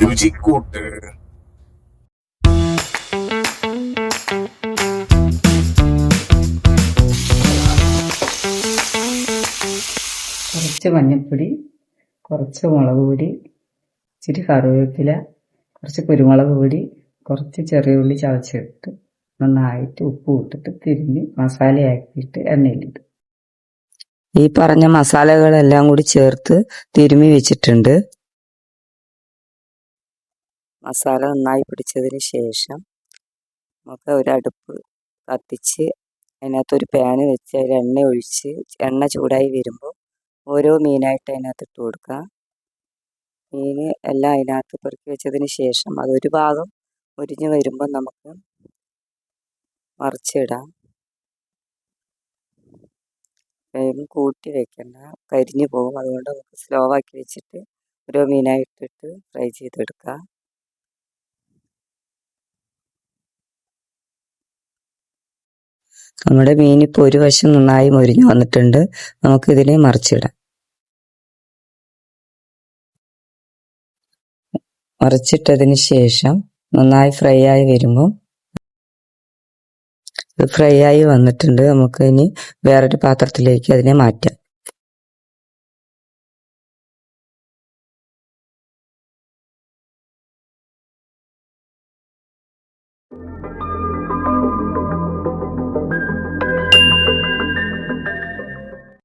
രുചിക്കൂട്ട്. കുറച്ച് മഞ്ഞൾപ്പൊടി, കുറച്ച് മുളക് പൊടി, ഇച്ചിരി കറിവേപ്പില, കുറച്ച് കുരുമുളക് പൊടി, കുറച്ച് ചെറിയ ഉള്ളി ചതച്ചിട്ട് നന്നായിട്ട് ഉപ്പ് ഇട്ടിട്ട് തിരിഞ്ഞ് മസാലയാക്കിയിട്ട് എണ്ണയിലിടും. ഈ പറഞ്ഞ മസാലകളെല്ലാം കൂടി ചേർത്ത് തിരുമ്മി വെച്ചിട്ടുണ്ട്. മസാല നന്നായി പിടിച്ചതിന് ശേഷം നമുക്ക് ഒരടുപ്പ് കത്തിച്ച് അതിനകത്തൊരു പാന് വെച്ച് അതിൽ എണ്ണ ഒഴിച്ച് എണ്ണ ചൂടായി വരുമ്പോൾ ഓരോ മീനായിട്ട് അതിനകത്ത് ഇട്ട് കൊടുക്കാം. മീൻ എല്ലാം അതിനകത്ത് പെറുക്കി വെച്ചതിന് ശേഷം അതൊരു ഭാഗം മുരിഞ്ഞ് വരുമ്പോൾ നമുക്ക് മറിച്ചിടാം. ഫ്ലെയിം കൂട്ടി വെക്കണ്ട, കരിഞ്ഞു പോകും. അതുകൊണ്ട് നമുക്ക് സ്ലോ ആക്കി വെച്ചിട്ട് ഓരോ മീനായിട്ടിട്ട് ഫ്രൈ ചെയ്തെടുക്കാം. നമ്മുടെ മീനിപ്പോൾ ഒരു വശം നന്നായി മൊരിഞ്ഞു വന്നിട്ടുണ്ട്. നമുക്കിതിനെ മറിച്ചിടാം. മറിച്ചിട്ടതിന് ശേഷം നന്നായി ഫ്രൈ ആയി വരുമ്പോൾ ഫ്രൈ ആയി വന്നിട്ടുണ്ട്. നമുക്ക് ഇനി വേറൊരു പാത്രത്തിലേക്ക് അതിനെ മാറ്റാം.